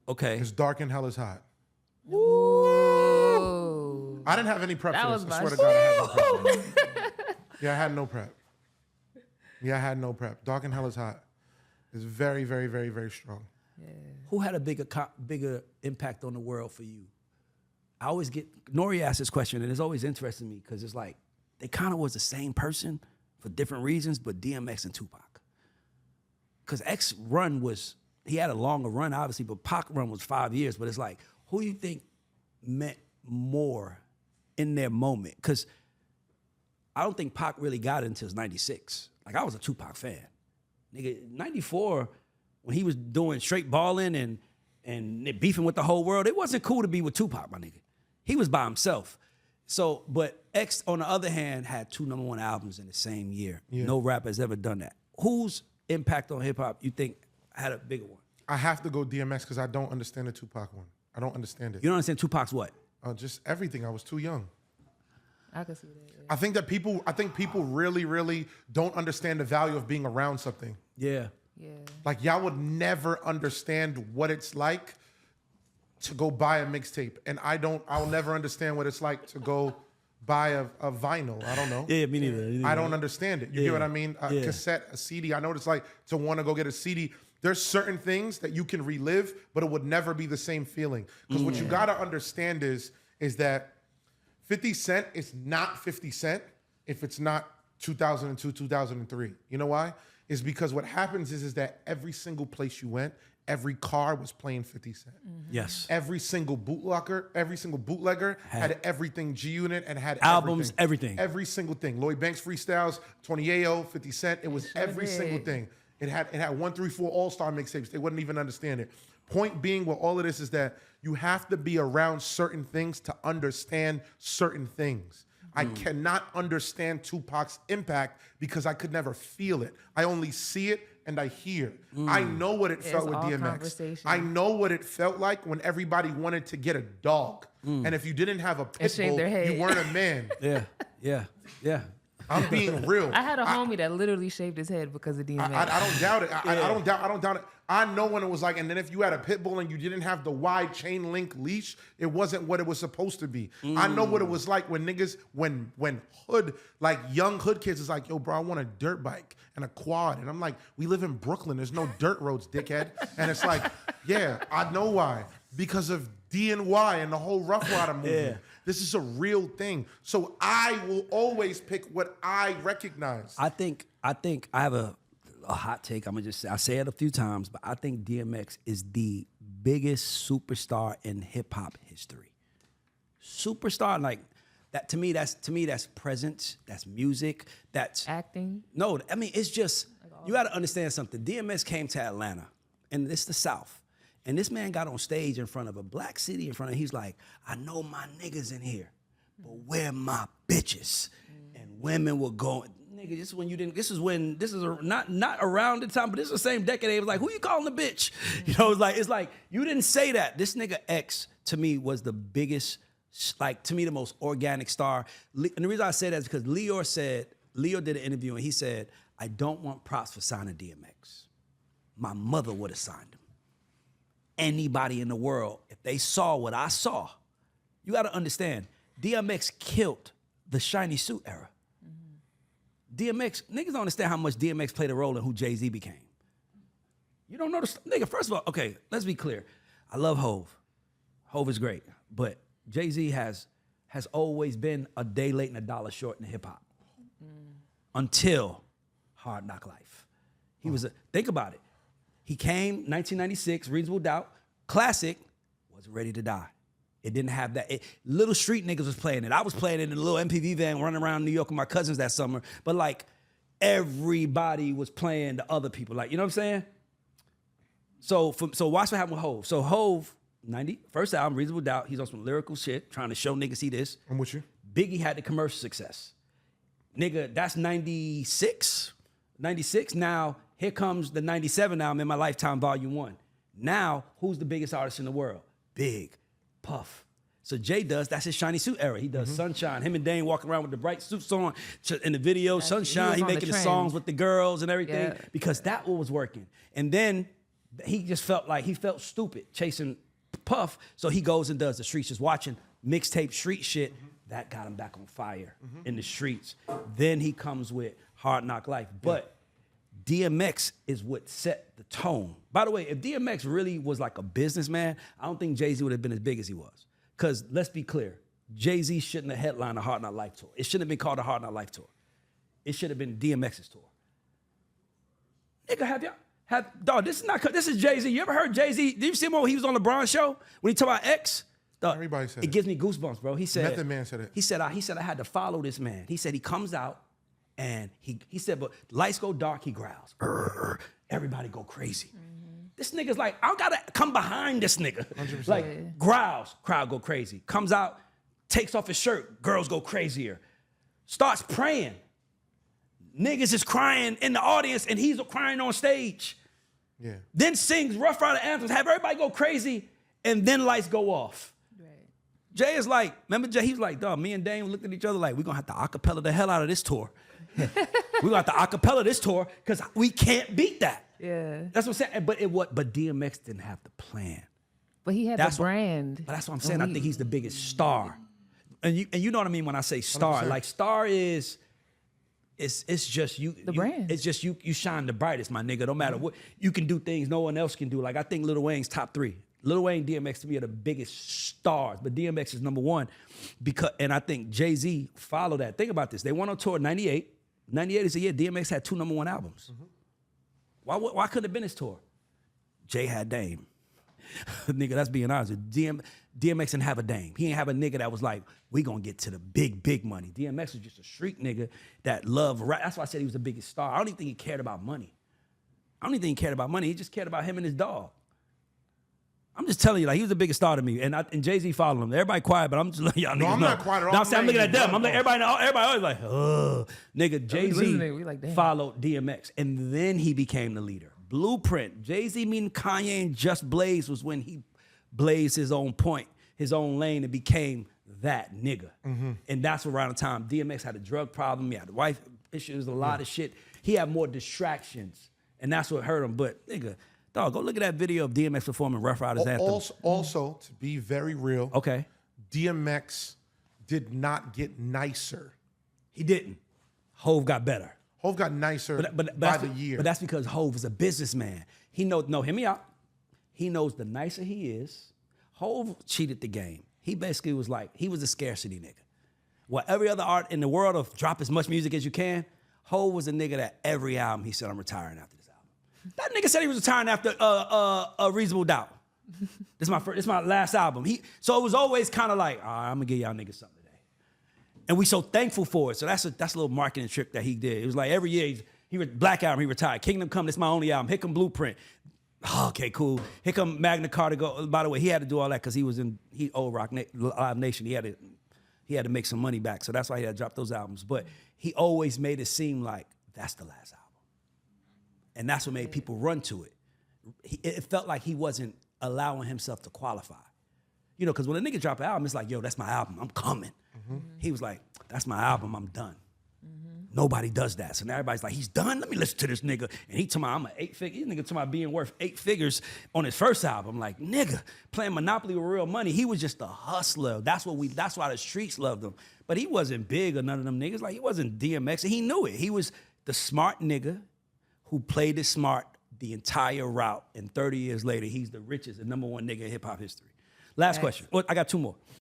Okay. It's dark and hell is hot. Ooh. I didn't have any prep That for was this. I my swear to God, I had no prep. Yeah, I had no prep. Yeah, I had no prep. Dark and hell is hot. It's very, very, very, very strong. Yeah. Who had a bigger impact on the world for you? I always get, Nori asked this question, and it's always interesting to me because it's like, they kind of was the same person for different reasons, but DMX and Tupac. Because X run was, he had a longer run, obviously, but Pac run was 5 years, but it's like, who do you think meant more in their moment? Because I don't think Pac really got it until 96. Like, I was a Tupac fan. Nigga, 94, when he was doing straight balling and beefing with the whole world, it wasn't cool to be with Tupac, my nigga. He was by himself. So, but X, on the other hand, had 2 #1 albums in the same year. Yeah. No rapper has ever done that. Whose impact on hip hop you think had a bigger one? I have to go DMX because I don't understand the Tupac one. I don't understand it. You don't understand Tupac's what? Just everything. I was too young. I can see that. Yeah. I think people really, really don't understand the value of being around something. Yeah. Yeah. Like, y'all would never understand what it's like to go buy a mixtape. And I'll never understand what it's like to go buy a vinyl. I don't know. Yeah, me neither. I don't understand it. You get what I mean? A cassette, a CD. I know what it's like to want to go get a CD. There's certain things that you can relive, but it would never be the same feeling. Because what you gotta understand is that 50 Cent is not 50 Cent if it's not 2002, 2003. You know why? Is because what happens is that every single place you went, every car was playing 50 Cent. Yes. Every single bootlegger had everything G-Unit and had albums, everything. Every single thing. Lloyd Banks freestyles, Tony Ayo, 50 Cent. It was every single thing. It had 1, 3, 4 all-star mixtapes. They wouldn't even understand it. Point being with all of this is that you have to be around certain things to understand certain things. I cannot understand Tupac's impact because I could never feel it. I only see it and I hear. I know what it felt with DMX. I know what it felt like when everybody wanted to get a dog. And if you didn't have a pitbull, you weren't a man. Yeah. I'm being real. I had a homie that literally shaved his head because of DMX. I don't doubt it. I don't doubt it. I know when it was like, and then if you had a pit bull and you didn't have the wide chain link leash, it wasn't what it was supposed to be. I know what it was like when niggas, when hood, like young hood kids is like, yo, bro, I want a dirt bike and a quad. And I'm like, we live in Brooklyn. There's no dirt roads, dickhead. And it's like, yeah, I know why. Because of D&Y and the whole Rough Rider movement. Yeah. This is a real thing. So I will always pick what I recognize. I think I have a hot take. I'm gonna just say, I say it a few times, but I think DMX is the biggest superstar in hip hop history. Superstar, like that to me. That's presence. That's music. That's acting. No, I mean it's just you got to understand something. DMX came to Atlanta, and it's the South. And this man got on stage in front of a black city in front of, he's like, I know my niggas in here, but where my bitches? And women were going, nigga, this is when you didn't, this is not around the time, but this is the same decade. It was like, who you calling a bitch? You know, it's like, you didn't say that. This nigga X, to me, was the biggest, like, to me, the most organic star. And the reason I say that is because Leo did an interview and he said, I don't want props for signing DMX. My mother would have signed him. Anybody in the world, if they saw what I saw, you got to understand, DMX killed the shiny suit era. DMX, niggas don't understand how much DMX played a role in who Jay-Z became. You don't know nigga, first of all, okay, let's be clear. I love Hov. Hov is great, but Jay-Z has always been a day late and a dollar short in hip hop. Until Hard Knock Life. He was think about it. He came 1996, Reasonable Doubt, classic, wasn't ready to die. It didn't have that. Little street niggas was playing it. I was playing it in a little MPV van running around New York with my cousins that summer. But like everybody was playing the other people. Like, you know what I'm saying? So watch what happened with Hov. So Hov, first album, Reasonable Doubt, he's on some lyrical shit, trying to show niggas see this. I'm with you. Biggie had the commercial success. Nigga, that's 96. 96, now here comes the 97 album, In My Lifetime, Volume 1. Now, who's the biggest artist in the world? Big, Puff. So Jay that's his shiny suit era. He does Sunshine. Him and Dane walking around with the bright suits on in the video. Sunshine, he making the songs with the girls and everything because that what was working. And then he just felt like he felt stupid chasing Puff, so he goes and does the streets, just watching mixtape street shit. That got him back on fire in the streets. Then he comes with Hard Knock Life. But DMX is what set the tone. By the way, if DMX really was like a businessman, I don't think Jay-Z would have been as big as he was. Because let's be clear, Jay-Z shouldn't have headlined a Hard Knock Life tour. It shouldn't have been called a Hard Knock Life tour. It should have been DMX's tour. Nigga, dog, this is Jay-Z. You ever heard Jay-Z? Did you see him when he was on LeBron's show? When he talked about X? Dog, Everybody said it gives me goosebumps, bro. He said, Method Man said it. He said, I had to follow this man. He said he comes out and he said, but lights go dark, he growls. Everybody go crazy. This nigga's like, I gotta come behind this nigga. 100%. Like, growls, crowd go crazy. Comes out, takes off his shirt, girls go crazier. Starts praying. Niggas is crying in the audience and he's crying on stage. Yeah. Then sings Rough Rider anthems, have everybody go crazy, and then lights go off. Jay is like, remember Jay? He was like, dog, me and Dame looked at each other like, we're gonna have to acapella the hell out of this tour. We're gonna have to acapella this tour because we can't beat that. Yeah. That's what I'm saying. But DMX didn't have the plan. But he had the brand. But that's what I'm saying. I think he's the biggest star. And you know what I mean when I say star. 100%. Like star is it's just you. The brand. It's just you shine the brightest, my nigga. No matter what. You can do things no one else can do. Like I think Lil Wayne's top 3. Lil Wayne, DMX to me are the biggest stars, but DMX is number 1 and I think Jay-Z followed that. Think about this. They went on tour in 98. 98 is a year DMX had 2 number 1 albums. Why couldn't it have been his tour? Jay had Dame. Nigga, that's being honest. DMX didn't have a Dame. He didn't have a nigga that was like, we gonna get to the big money. DMX was just a street nigga that loved rap. That's why I said he was the biggest star. I don't even think he cared about money. He just cared about him and his dog. I'm just telling you, like, he was the biggest star to me. And Jay-Z followed him. Everybody quiet, but I'm just letting y'all niggas know. I'm not quiet at all. No, I'm looking at them. I'm like, everybody always like, nigga, listening. We Jay-Z like, damn. followed DMX. And then he became the leader. Blueprint. Jay-Z meeting Kanye and Just Blaze was when he blazed his own point, his own lane, and became that nigga. And that's around the time DMX had a drug problem. He had a wife issues, a lot of shit. He had more distractions. And that's what hurt him. But, nigga, dog, go look at that video of DMX performing Rough Riders anthem. Also, to be very real, Okay. DMX did not get nicer. He didn't. Hove got better. Hov got nicer But by the year. But that's because Hove is a businessman. He knows, no, hear me out. He knows the nicer he is, Hove cheated the game. He basically was like, he was a scarcity nigga. While every other art in the world of drop as much music as you can, Hove was a nigga that every album he said, I'm retiring after this album. That nigga said he was retiring after A Reasonable Doubt. This is my last album. So it was always kind of like, all right, I'm gonna give y'all niggas something today. And we so thankful for it. So that's a little marketing trick that he did. It was like every year, Black Album, he retired. Kingdom Come, this is my only album. Here come Blueprint. Oh, okay, cool. Here come Magna Carta. Go. By the way, he had to do all that because he owed Live Nation. He had to make some money back. So that's why he had to drop those albums. But he always made it seem like that's the last album. And that's what made people run to it. It felt like he wasn't allowing himself to qualify. You know, because when a nigga drop an album, it's like, yo, that's my album. I'm coming. He was like, that's my album. I'm done. Nobody does that. So now everybody's like, he's done? Let me listen to this nigga. And he told me I'm an 8-figure. This nigga told me being worth 8 figures on his first album. I'm like, nigga, playing Monopoly with real money. He was just a hustler. That's why the streets loved him. But he wasn't big or none of them niggas. Like, he wasn't DMX. And he knew it. He was the smart nigga who played it smart the entire route. And 30 years later, he's the richest and #1 nigga in hip hop history. Last question. Well, I got 2 more.